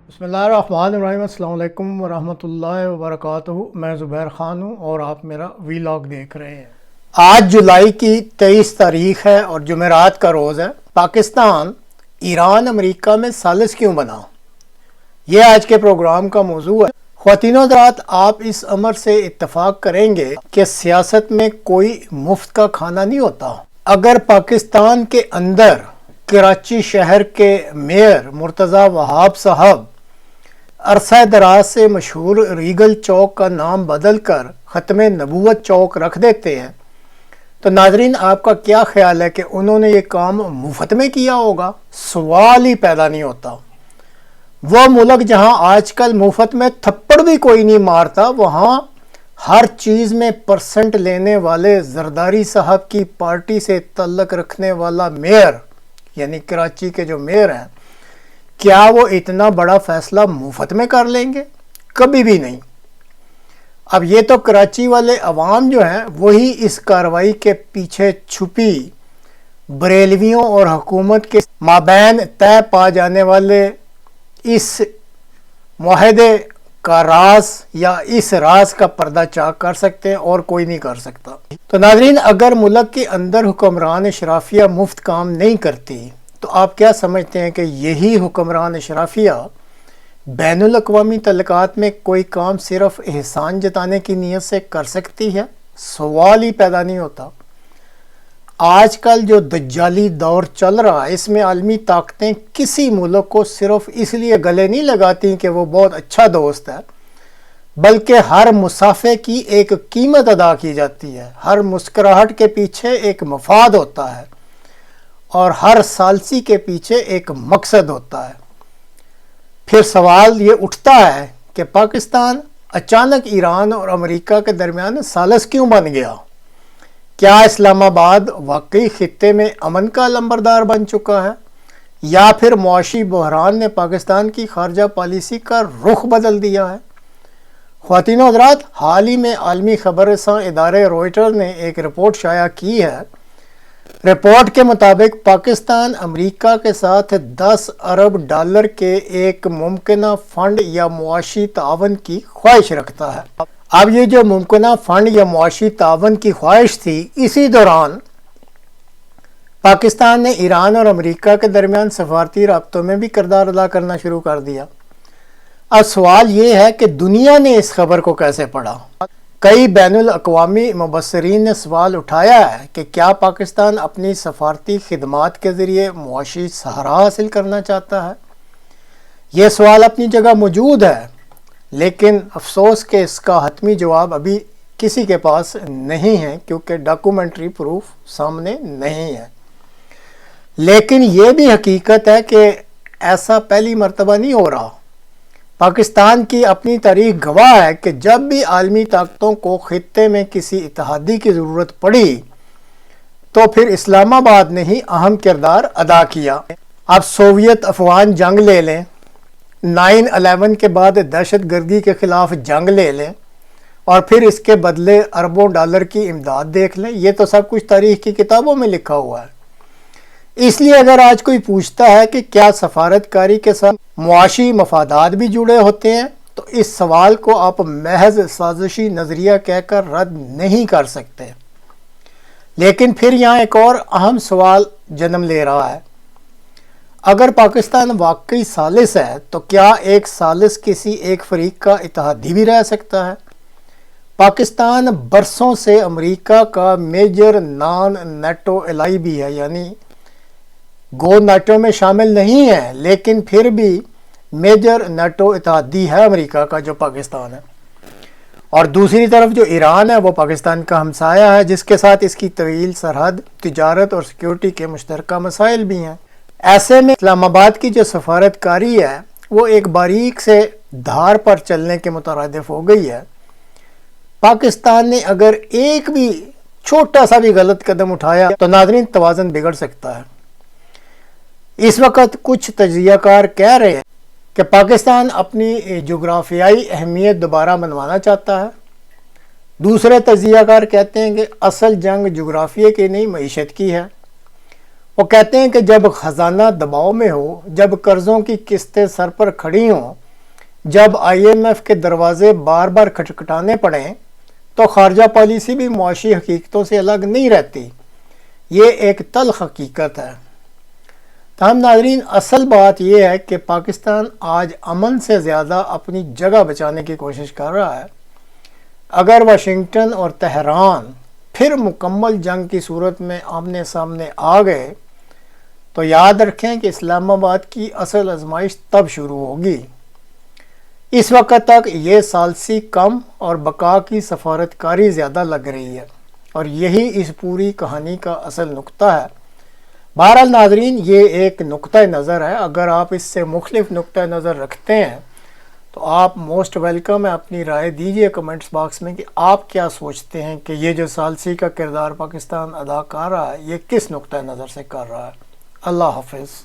बिस्मिल्लाहिर्रहमानिर्रहीम। अस्सलाम वालेकुम वरहमतुल्लाहि वबरकातुहू। मैं ज़ुबैर ख़ान हूँ और आप मेरा वीलॉग देख रहे हैं। आज जुलाई की 23 तारीख है और जुमेरात का रोज़ है। पाकिस्तान ईरान अमेरिका में सालिस क्यों बना, ये आज के प्रोग्राम का मौजू है। ख्वातीन और हज़रात, आप इस अमर से इत्तफाक करेंगे कि सियासत में कोई मुफ्त का खाना नहीं होता। अगर पाकिस्तान के अंदर कराची शहर के मेयर मुर्तज़ा वहाब साहब अरसा दराज से मशहूर रीगल चौक का नाम बदल कर ख़त्म नबूवत चौक रख देते हैं, तो नाजरीन आपका क्या ख्याल है कि उन्होंने ये काम मुफ्त में किया होगा? सवाल ही पैदा नहीं होता। वह मुल्क जहां आजकल मुफ्त में थप्पड़ भी कोई नहीं मारता, वहां हर चीज़ में परसेंट लेने वाले जरदारी साहब की पार्टी से तल्लक रखने वाला मेयर यानी कराची के जो मेयर हैं, क्या वो इतना बड़ा फैसला मुफ्त में कर लेंगे? कभी भी नहीं। अब ये तो कराची वाले अवाम जो हैं वही इस कार्रवाई के पीछे छुपी बरेलवियों और हुकूमत के माबैन तय पा जाने वाले इस मुआहदे का राज या इस राज का पर्दा चाक कर सकते हैं और कोई नहीं कर सकता। तो नाजरीन, अगर मुल्क के अंदर हुक्मरान अशराफिया मुफ्त काम नहीं करती तो आप क्या समझते हैं कि यही हुक्मरान अशराफिया बैनुल अक़वामी तल्लुकात में कोई काम सिर्फ एहसान जताने की नीयत से कर सकती है? सवाल ही पैदा नहीं होता। आजकल जो दज्जाली दौर चल रहा है, इसमें आलमी ताकतें किसी मुल्क को सिर्फ इसलिए गले नहीं लगाती कि वो बहुत अच्छा दोस्त है, बल्कि हर मुसाफे की एक कीमत अदा की जाती है। हर मुस्कुराहट के पीछे एक मफाद होता है और हर सालसी के पीछे एक मकसद होता है। फिर सवाल ये उठता है कि पाकिस्तान अचानक ईरान और अमेरिका के दरमियान सालिस क्यों बन गया? क्या इस्लामाबाद वाकई खित्ते में अमन का लंबरदार बन चुका है, या फिर मुआशी बहरान ने पाकिस्तान की खारजा पॉलिसी का रुख बदल दिया है? ख्वातीन और हज़रात, हाल ही में आलमी खबररसां इदारे रॉयटर्स ने एक रिपोर्ट शाया की है। रिपोर्ट के मुताबिक पाकिस्तान अमेरिका के साथ 10 अरब डॉलर के एक मुमकिना फंड या मुआशी तावन की ख्वाहिश रखता है। अब ये जो मुमकिना फंड या मुआशी तावन की ख्वाहिश थी, इसी दौरान पाकिस्तान ने ईरान और अमेरिका के दरमियान सफारती राब्तों में भी किरदार अदा करना शुरू कर दिया। अब सवाल ये है कि दुनिया ने इस खबर को कैसे पढ़ा? कई बैनुल अक़वामी मुबस्सिरीन ने सवाल उठाया है कि क्या पाकिस्तान अपनी सफारती खिदमात के ज़रिए मुआशी सहारा हासिल करना चाहता है? ये सवाल अपनी जगह मौजूद है, लेकिन अफसोस कि इसका हतमी जवाब अभी किसी के पास नहीं है, क्योंकि डॉक्यूमेंट्री प्रूफ सामने नहीं है। लेकिन ये भी हकीकत है कि ऐसा पहली मर्तबा नहीं हो रहा। पाकिस्तान की अपनी तारीख गवाह है कि जब भी आलमी ताकतों को खित्ते में किसी इत्तेहादी की ज़रूरत पड़ी तो फिर इस्लामाबाद ने ही अहम किरदार अदा किया। अब सोवियत अफगान जंग ले लें, 9/11 के बाद दहशत गर्दी के ख़िलाफ़ जंग ले लें और फिर इसके बदले अरबों डॉलर की इमदाद देख लें, ये तो सब कुछ तारीख़ की किताबों में लिखा हुआ है। इसलिए अगर आज कोई पूछता है कि क्या सफारतकारी के साथ मुआशी मफादात भी जुड़े होते हैं, तो इस सवाल को आप महज साजिशी नज़रिया कहकर रद्द नहीं कर सकते। लेकिन फिर यहाँ एक और अहम सवाल जन्म ले रहा है। अगर पाकिस्तान वाकई सालिस है तो क्या एक सालिस किसी एक फरीक का इत्तेहादी भी रह सकता है? पाकिस्तान बरसों से अमेरिका का मेजर नॉन नेटो एलाई भी है, यानी गो नाटो में शामिल नहीं है, लेकिन फिर भी मेजर नाटो इत्तेहादी है अमेरिका का, जो पाकिस्तान है। और दूसरी तरफ जो ईरान है वो पाकिस्तान का हमसाया है, जिसके साथ इसकी तवील सरहद, तिजारत और सिक्योरिटी के मुश्तरका मसाइल भी हैं। ऐसे में इस्लामाबाद की जो सफारतकारी है वो एक बारीक से धार पर चलने के मुतरादिफ हो गई है। पाकिस्तान ने अगर एक भी छोटा सा भी गलत कदम उठाया तो नाज़रीन तवाज़ुन बिगड़ सकता है। इस वक्त कुछ तजियाकार कह रहे हैं कि पाकिस्तान अपनी जोग्राफियाई अहमियत दोबारा मनवाना चाहता है। दूसरे तजियाकार कहते हैं कि असल जंग जोग्राफिया की नहीं, मईशत की है। وہ کہتے ہیں کہ جب خزانہ دباؤ میں ہو، جب قرضوں کی قسطیں سر پر کھڑی ہوں، جب IMF کے دروازے بار بار کھٹکھٹانے پڑیں، تو خارجہ پالیسی بھی معاشی حقیقتوں سے الگ نہیں رہتی۔ یہ ایک تلخ حقیقت ہے۔ تاہم ناظرین، اصل بات یہ ہے کہ پاکستان آج امن سے زیادہ اپنی جگہ بچانے کی کوشش کر رہا ہے۔ اگر واشنگٹن اور تہران پھر مکمل جنگ کی صورت میں آمنے سامنے آ گئے تو یاد رکھیں کہ اسلام آباد کی اصل آزمائش تب شروع ہوگی۔ اس وقت تک یہ ثالثی کم اور بقا کی سفارتکاری زیادہ لگ رہی ہے، اور یہی اس پوری کہانی کا اصل نقطہ ہے۔ بہرحال ناظرین، یہ ایک نقطہ نظر ہے۔ اگر آپ اس سے مختلف نقطہ نظر رکھتے ہیں تو آپ موسٹ ویلکم ہے، اپنی رائے دیجئے کمنٹس باکس میں کہ آپ کیا سوچتے ہیں کہ یہ جو ثالثی کا کردار پاکستان ادا کر رہا ہے یہ کس نقطہ نظر سے کر رہا ہے۔ اللہ حافظ۔